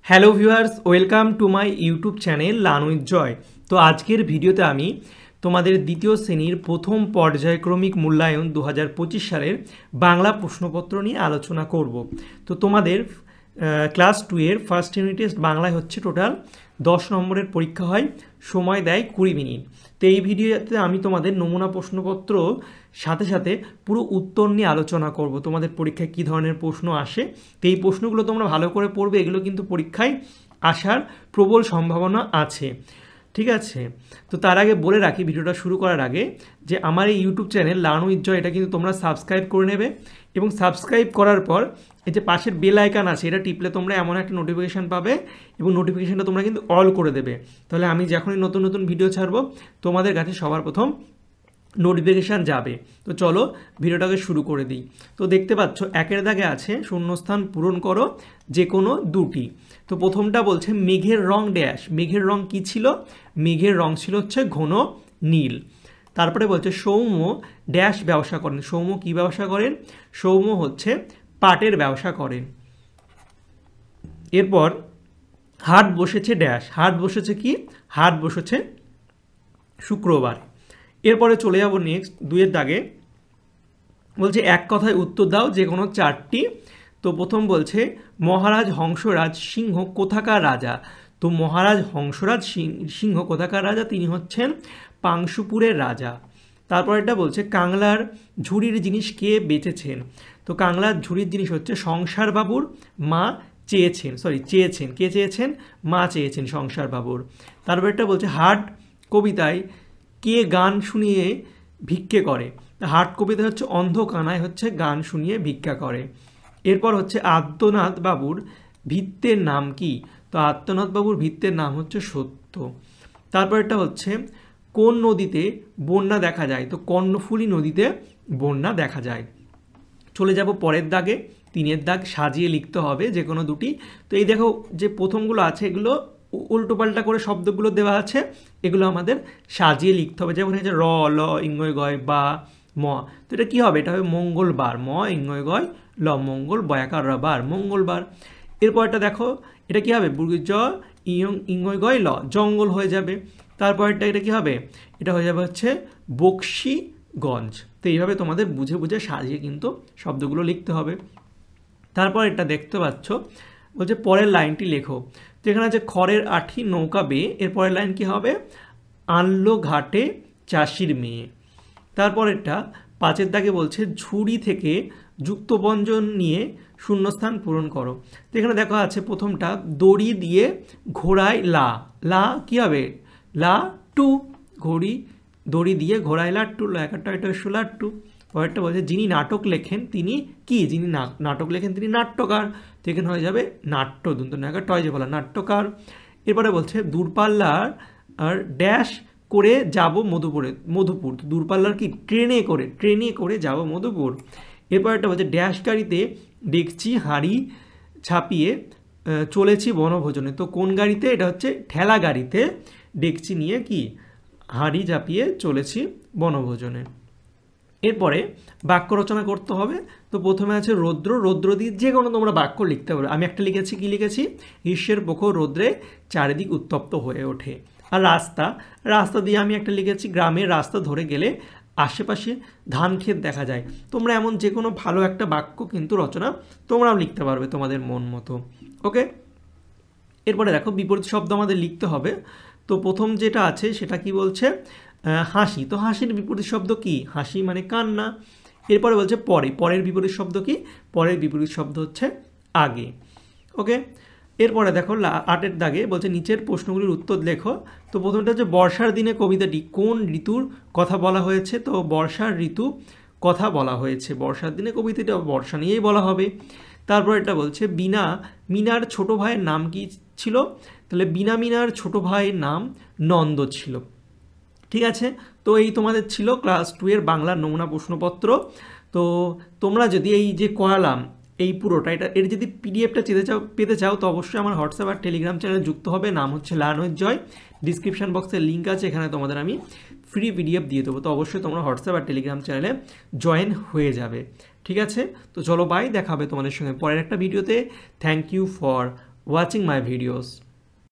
Hello viewers, welcome to my YouTube channel learn with Joy. তো আজকের ভিডিওতে আমি তোমাদের দ্বিতীয় শ্রেণীর প্রথম পর্যায়ক্রমিক মূল্যায়ন 2025 সালের বাংলা প্রশ্নপত্র নিয়ে আলোচনা করব। তো তোমাদের ক্লাস 2 এর ফার্স্ট ইউনিট টেস্ট বাংলায় হচ্ছে টোটাল 10 নম্বরের পরীক্ষা হয়, সময় দেয় 20 মিনিট। তো এই ভিডিওতে আমি তোমাদের নমুনা প্রশ্নপত্র সাথে সাথে পুরো উত্তর নিয়ে আলোচনা করব, তোমাদের পরীক্ষায় কী ধরনের প্রশ্ন আসে। তো এই প্রশ্নগুলো তোমরা ভালো করে পড়বে, এগুলো কিন্তু পরীক্ষায় আসার প্রবল সম্ভাবনা আছে, ঠিক আছে। তো তার আগে বলে রাখি, ভিডিওটা শুরু করার আগে, যে আমার এই ইউটিউব চ্যানেল লার্ন উইথ জয় এটা কিন্তু তোমরা সাবস্ক্রাইব করে নেবে, এবং সাবস্ক্রাইব করার পর এই যে পাশের বেল আইকন আছে এটা টিপলে তোমরা এমন একটা নোটিফিকেশান পাবে, এবং নোটিফিকেশানটা তোমরা কিন্তু অল করে দেবে। তাহলে আমি যখনই নতুন নতুন ভিডিও ছাড়বো তোমাদের কাছে সবার প্রথম নোটিফিকেশান যাবে। তো চলো ভিডিওটাকে শুরু করে দিই। তো দেখতে পাচ্ছ একের দাগে আছে শূন্যস্থান পূরণ করো যে কোনো দুটি। তো প্রথমটা বলছে মেঘের রং ড্যাশ। মেঘের রং কি ছিল? মেঘের রং ছিল হচ্ছে ঘন নীল। তারপরে বলছে সৌম্য ড্যাশ ব্যবসা করেন। সৌম্য কি ব্যবসা করেন? সৌম্য হচ্ছে পাটের ব্যবসা করেন। এরপর হাট বসেছে ড্যাশ। হাট বসেছে কি? হাট বসেছে শুক্রবার। এরপরে চলে যাব নেক্সট 2-এর দাগে, বলছে এক কথায় উত্তর দাও যে কোনো 4টি। তো প্রথম বলছে মহারাজ হংসরাজ সিংহ কোথাকার রাজা। তো মহারাজ হংসরাজ সিংহ কোথাকার রাজা? তিনি হচ্ছেন পাংশুপুরের রাজা। তারপর এটা বলছে কাংলার ঝুড়ির জিনিস কে বেচেছেন। তো কাংলার ঝুড়ির জিনিস হচ্ছে সংসার বাবুর মা চেয়েছেন, চেয়েছেন। কে চেয়েছেন? মা চেয়েছেন সংসার বাবুর। তারপর এটা বলছে হাট কবিতায় কে গান শুনিয়ে ভিক্ষে করে। হাট কবিতা হচ্ছে অন্ধ কানায় হচ্ছে গান শুনিয়ে ভিক্ষা করে। এরপর হচ্ছে আদ্যনাথ বাবুর ভিত্তের নাম কি? তো আদ্যনাথ বাবুর ভিত্তের নাম হচ্ছে সত্য। তারপর এটা হচ্ছে কোন নদীতে বন্যা দেখা যায়। তো কর্ণফুলী নদীতে বন্যা দেখা যায়। চলে যাব পরের দাগে, 3-এর দাগ সাজিয়ে লিখতে হবে যে কোনো দুটি। তো এই দেখো যে প্রথমগুলো আছে এগুলো উল্টোপাল্টা করে শব্দগুলো দেওয়া আছে, এগুলো আমাদের সাজিয়ে লিখতে হবে। যেমন হচ্ছে র, ল, ইংয়, গয়, বা, ম। তো এটা কী হবে? এটা হবে মঙ্গলবার। ম, ইংয়, গয়, ল, মঙ্গল, বয়াকার বার, মঙ্গলবার। এরপর এটা দেখো এটা কী হবে? জ, ইংয়, গয়, ল, জঙ্গল হয়ে যাবে। তারপর এটা কী হবে? এটা হয়ে যাবে হচ্ছে বক্সিগঞ্জ। তো এইভাবে তোমাদের বুঝে বুঝে সাজিয়ে কিন্তু শব্দগুলো লিখতে হবে। তারপর এটা দেখতে পাচ্ছ বলছে পরের লাইনটি লেখো। তো এখানে আছে খড়ের আঠি নৌকা বেয়ে, এর পরের লাইন কী হবে? আনলো ঘাটে চাষির মেয়ে। তারপর এটা 5-এর দাগে বলছে ঝুড়ি থেকে যুক্তবঞ্জন নিয়ে শূন্যস্থান পূরণ করো। তো এখানে দেখা আছে প্রথমটা দড়ি দিয়ে ঘোড়ায় লা। লা কী হবে? লা টু। দড়ি দিয়ে ঘোড়ায় লাট্টু, একারটা এটা লাট্টু। পরেরটা বলছে যিনি নাটক লেখেন তিনি কি? যিনি নাটক লেখেন তিনি নাট্যকার। তো এখানে হয়ে যাবে নাট্য দন্ত নায়িকা টয় যে বলা নাট্যকার। এরপরে বলছে দূরপাল্লার আর ড্যাশ করে যাব মধুপুর। তো দূরপাল্লার কি? ট্রেনে করে যাব মধুপুর। এরপর একটা বলছে ড্যাশ গাড়িতে ডেকচি হাঁড়ি ছাপিয়ে চলেছি বনভোজনে। তো কোন গাড়িতে? এটা হচ্ছে ঠেলা গাড়িতে ডেকচি নিয়ে কি হাঁড়ি চাপিয়ে চলেছি বনভোজনে। এরপরে বাক্য রচনা করতে হবে। তো প্রথমে আছে রৌদ্র। রৌদ্র দিয়ে যে কোনো তোমরা বাক্য লিখতে পারো। আমি একটা লিখেছি, কি লিখেছি? গ্রীষ্মের প্রখর রৌদ্রে চারিদিক উত্তপ্ত হয়ে ওঠে। আর রাস্তা দিয়ে আমি একটা লিখেছি গ্রামের রাস্তা ধরে গেলে আশেপাশে ধান ক্ষেত দেখা যায়। তোমরা এমন যে কোনো ভালো একটা বাক্য কিন্তু রচনা তোমরাও লিখতে পারবে তোমাদের মন মতো। ওকে, এরপরে দেখো বিপরীত শব্দ আমাদের লিখতে হবে। তো প্রথম যেটা আছে সেটা কি বলছে? হাসি। তো হাসির বিপরীত শব্দ কি? হাসি মানে কান্না। এরপরে বলছে পরের বিপরীত শব্দ কি? পরের বিপরীত শব্দ হচ্ছে আগে। ওকে, এরপরে দেখো 8-এর দাগে বলছে নিচের প্রশ্নগুলির উত্তর লেখো। তো প্রথমটা হচ্ছে বর্ষার দিনে কবিতাটি কোন ঋতুর কথা বলা হয়েছে? তো বর্ষার ঋতু কথা বলা হয়েছে। বর্ষার দিনে কবিতাটা বর্ষা নিয়েই বলা হবে। তারপর এটা বলছে মিনার ছোট ভাইয়ের নাম কি ছিল? তাহলে মিনার ছোট ভাইয়ের নাম নন্দ ছিল। ঠিক আছে, তো এই তোমাদের ছিল ক্লাস 2-এর বাংলার নমুনা প্রশ্নপত্র। তো তোমরা যদি এই যে করালাম এই পুরোটা এর যদি পিডিএফটা পেতে চাও তো অবশ্যই আমার হোয়াটসঅ্যাপ আর টেলিগ্রাম চ্যানেলে যুক্ত হবে। নাম হচ্ছে লার্ন উইথ জয়। ডিসক্রিপশান বক্সের লিঙ্ক আছে, এখানে তোমাদের আমি ফ্রি পিডিএফ দিয়ে দেবো। তো অবশ্যই তোমরা হোয়াটসঅ্যাপ আর টেলিগ্রাম চ্যানেলে জয়েন হয়ে যাবে। ঠিক আছে, তো চলো বাই, দেখা হবে তোমাদের সঙ্গে পরের একটা ভিডিওতে। Thank you for watching my videos.